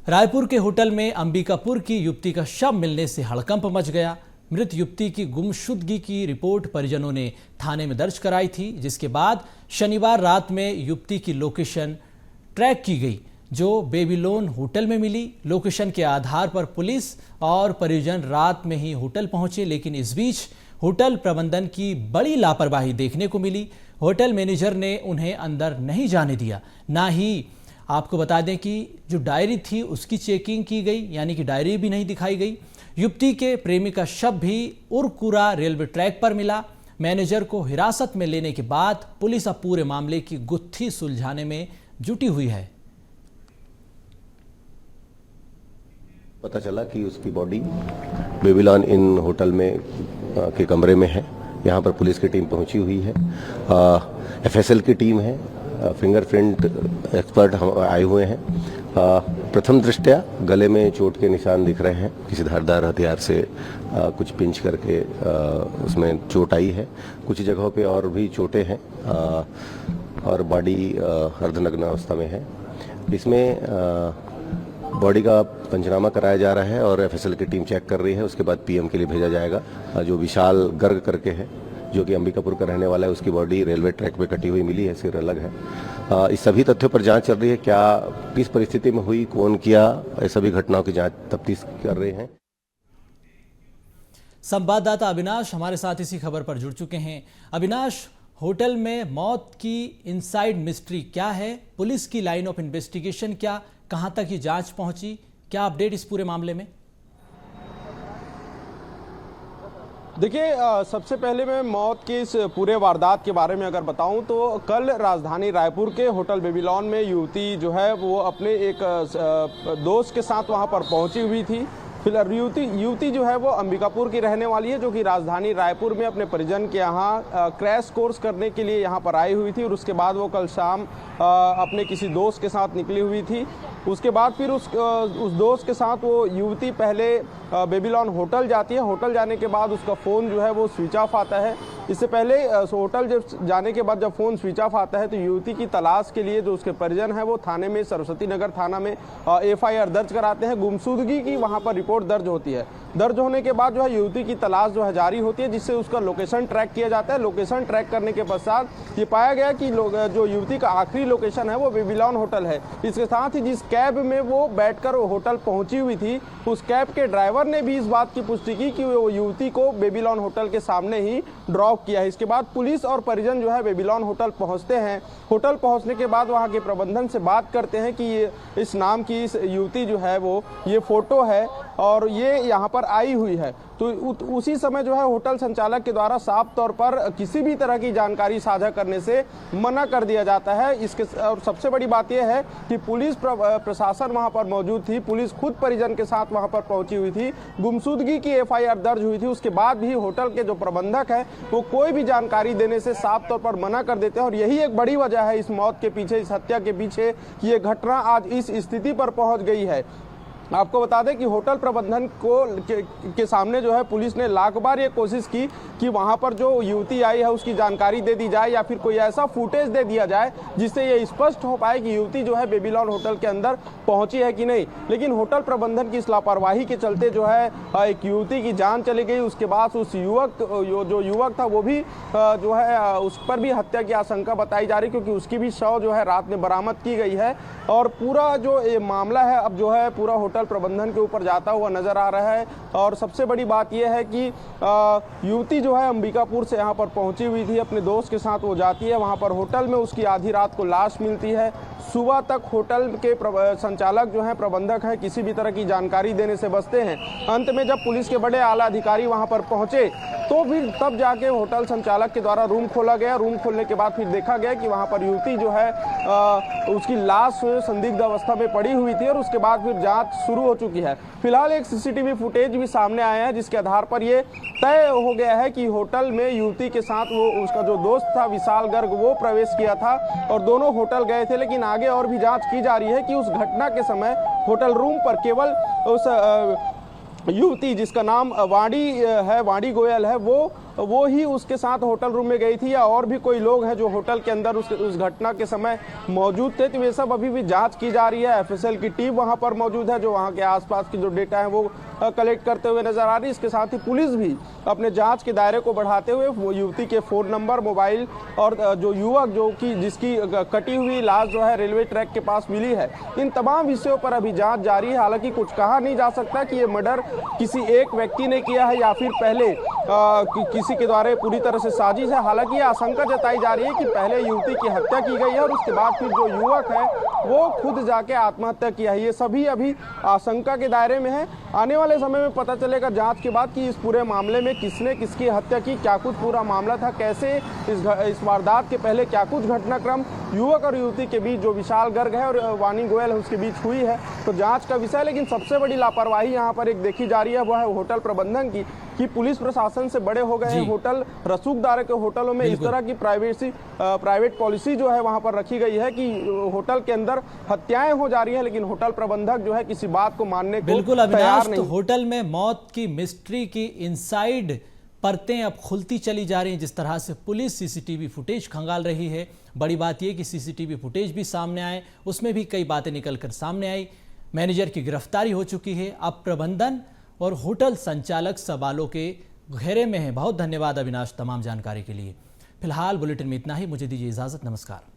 रायपुर के होटल में अंबिकापुर की युवती का शव मिलने से हड़कंप मच गया। मृत युवती की गुमशुदगी की रिपोर्ट परिजनों ने थाने में दर्ज कराई थी, जिसके बाद शनिवार रात में युवती की लोकेशन ट्रैक की गई, जो बेबीलोन होटल में मिली। लोकेशन के आधार पर पुलिस और परिजन रात में ही होटल पहुंचे, लेकिन इस बीच होटल प्रबंधन की बड़ी लापरवाही देखने को मिली। होटल मैनेजर ने उन्हें अंदर नहीं जाने दिया। ना ही आपको बता दें कि जो डायरी थी उसकी चेकिंग की गई, यानी कि डायरी भी नहीं दिखाई गई। युवती के प्रेमी का शव भी उरकुरा रेलवे ट्रैक पर मिला। मैनेजर को हिरासत में लेने के बाद पुलिस अब पूरे मामले की गुत्थी सुलझाने में जुटी हुई है। पता चला कि उसकी बॉडी बेबीलोन इन होटल में के कमरे में है। यहाँ पर पुलिस की टीम पहुंची हुई है, एफएसएल की टीम है, फिंगरप्रिंट एक्सपर्ट आए हुए हैं। प्रथम दृष्टया गले में चोट के निशान दिख रहे हैं, किसी धारदार हथियार से कुछ पिंच करके उसमें चोट आई है। कुछ जगहों पे और भी चोटें हैं और बॉडी अर्धनग्न अवस्था में है। इसमें बॉडी का पंचनामा कराया जा रहा है और एफएसएल की टीम चेक कर रही है। उसके बाद पीएम के लिए भेजा जाएगा। जो विशाल गर्ग करके है, जो कि अंबिकापुर का रहने वाला है, उसकी बॉडी रेलवे ट्रैक पे कटी हुई मिली है, सिर अलग है। इस सभी तथ्यों पर जांच चल रही है, क्या किस परिस्थिति में हुई, कौन किया, ये सभी घटनाओं की जांच तफ्तीश कर रहे हैं। संवाददाता अविनाश हमारे साथ इसी खबर पर जुड़ चुके हैं। अविनाश, होटल में मौत की इनसाइड मिस्ट्री क्या है? पुलिस की लाइन ऑफ इन्वेस्टिगेशन क्या, कहां तक ये जांच पहुंची, क्या अपडेट इस पूरे मामले में? देखिए, सबसे पहले मैं मौत के इस पूरे वारदात के बारे में अगर बताऊं तो कल राजधानी रायपुर के होटल बेबीलोन में युवती जो है वो अपने एक दोस्त के साथ वहां पर पहुंची हुई थी। फिलहाल युवती जो है वो अंबिकापुर की रहने वाली है, जो कि राजधानी रायपुर में अपने परिजन के यहाँ क्रैश कोर्स करने के लिए यहाँ पर आई हुई थी। और उसके बाद वो कल शाम अपने किसी दोस्त के साथ निकली हुई थी। उसके बाद फिर उस दोस्त के साथ वो युवती पहले बेबीलोन होटल जाती है। होटल जाने के बाद उसका फ़ोन जो है वो स्विच ऑफ आता है। इससे पहले होटल जब जाने के बाद जब फ़ोन स्विच ऑफ आता है तो युवती की तलाश के लिए जो उसके परिजन हैं वो थाने में, सरस्वती नगर थाना में एफआईआर दर्ज कराते हैं। गुमशुदगी की वहाँ पर रिपोर्ट दर्ज होती है। दर्ज होने के बाद जो है युवती की तलाश जो है जारी होती है, जिससे उसका लोकेशन ट्रैक किया जाता है। लोकेशन ट्रैक करने के पश्चात ये पाया गया कि जो युवती का आखिरी लोकेशन है वो बेबीलोन होटल है। इसके साथ ही जिस कैब में वो बैठकर होटल पहुंची हुई थी, उस कैब के ड्राइवर ने भी इस बात की पुष्टि की कि वो युवती को बेबीलोन होटल के सामने ही ड्रॉप किया है। इसके बाद पुलिस और परिजन जो है बेबीलोन होटल पहुंचते हैं। होटल पहुंचने के बाद वहां के प्रबंधन से बात करते हैं कि ये इस नाम की इस युवती जो है वो ये फोटो है और ये यहाँ पर आई हुई है। तो उसी समय जो है होटल संचालक के द्वारा साफ तौर पर किसी भी तरह की जानकारी साझा करने से मना कर दिया जाता है। इसके और सबसे बड़ी बात यह है कि पुलिस प्रशासन वहां पर मौजूद थी। पुलिस खुद परिजन के साथ वहां पर पहुंची हुई थी। गुमशुदगी की एफआईआर दर्ज हुई थी। उसके बाद भी होटल के जो प्रबंधक हैं वो कोई भी जानकारी देने से साफ तौर पर मना कर देते हैं। और यही एक बड़ी वजह है इस मौत के पीछे, इस हत्या के पीछे कि ये घटना आज इस स्थिति पर पहुंच गई है। आपको बता दें कि होटल प्रबंधन के सामने जो है पुलिस ने लाख बार ये कोशिश की कि वहां पर जो युवती आई है उसकी जानकारी दे दी जाए या फिर कोई ऐसा फुटेज दे दिया जाए जिससे ये स्पष्ट हो पाए कि युवती जो है बेबीलोन होटल के अंदर पहुंची है कि नहीं। लेकिन होटल प्रबंधन की इस लापरवाही के चलते जो है एक युवती की जान चली गई। उसके बाद उस जो युवक था वो भी जो है उस पर भी हत्या की आशंका बताई जा रही, क्योंकि उसकी भी शव जो है रात में बरामद की गई है। और पूरा जो ये मामला है अब जो है पूरा होटल प्रबंधन के ऊपर जाता हुआ नजर आ रहा है। और सबसे बड़ी बात यह है कि युवती जो है अंबिकापुर से यहाँ पर पहुंची हुई थी, अपने दोस्त के साथ वो जाती है। वहाँ पर होटल में उसकी आधी रात को लाश मिलती है। सुबह तक होटल के संचालक जो हैं, प्रबंधक हैं, किसी भी तरह की जानकारी देने से बचते हैं। अंत में जब पुलिस के बड़े आला अधिकारी वहाँ पर पहुँचे तो फिर तब जाके होटल संचालक के द्वारा रूम खोला गया। रूम खोलने के बाद फिर देखा गया कि वहाँ पर युवती जो है उसकी लाश संदिग्ध अवस्था में पड़ी हुई थी। और उसके बाद फिर जांच शुरू हो चुकी है। फिलहाल एक सीसीटीवी फुटेज भी सामने आया है, जिसके आधार पर ये तय हो गया है कि होटल में युवती के साथ वो उसका जो दोस्त था विशाल गर्ग वो प्रवेश किया था और दोनों होटल गए थे। लेकिन आगे और भी जांच की जा रही है कि उस घटना के समय होटल रूम पर केवल उस युवती जिसका नाम वाणी गोयल है, वो ही उसके साथ होटल रूम में गई थी या और भी कोई लोग हैं जो होटल के अंदर उस घटना के समय मौजूद थे, तो ये सब अभी भी जांच की जा रही है। एफएसएल की टीम वहां पर मौजूद है जो वहां के आसपास की जो डेटा है वो कलेक्ट करते हुए नजर आ रही है। इसके साथ ही पुलिस भी अपने जांच के दायरे को बढ़ाते हुए वो युवती के फोन नंबर, मोबाइल और जो युवक जिसकी कटी हुई लाश जो है रेलवे ट्रैक के पास मिली है, इन तमाम विषयों पर अभी जांच जारी है। हालांकि कुछ कहा नहीं जा सकता कि ये मर्डर किसी एक व्यक्ति ने किया है या फिर पहले किसी के द्वारा पूरी तरह से साजिश है। हालांकि यह आशंका जताई जा रही है कि पहले युवती की हत्या की गई है और उसके बाद फिर जो युवक है वो खुद जाके आत्महत्या किया है। ये सभी अभी आशंका के दायरे में है। आने वाले समय में पता चलेगा जांच के बाद कि इस पूरे मामले में किसने किसकी हत्या की, क्या कुछ पूरा मामला था, कैसे इस वारदात के पहले क्या कुछ घटनाक्रम युवक और युवती के बीच जो विशाल गर्ग है और वाणी गोयल है उसके बीच हुई है, तो जांच का विषय। लेकिन सबसे बड़ी लापरवाही यहाँ पर एक देखी जा रही है, वह है होटल प्रबंधन की, कि पुलिस प्रशासन से बड़े हो गए हैं। होटल रसूखदार के होटलों में इस तरह की प्राइवेट पॉलिसी जो है वहां पर रखी गई है कि होटल के अंदर हत्याएं हो जा रही है, लेकिन होटल प्रबंधक जो है किसी बात को मानने को तैयार नहीं। तो होटल में मौत की मिस्ट्री की इनसाइड परतें अब खुलती चली जा रही हैं। जिस तरह से पुलिस सीसीटीवी फुटेज खंगाल रही है, बड़ी बात यह कि सीसीटीवी फुटेज भी सामने आए, उसमें भी कई बातें निकलकर सामने आई। मैनेजर की गिरफ्तारी हो चुकी है। अब प्रबंधन और होटल संचालक सवालों के घेरे में है। बहुत धन्यवाद अविनाश तमाम जानकारी के लिए। फिलहाल बुलेटिन में इतना ही। मुझे दीजिए इजाजत। नमस्कार।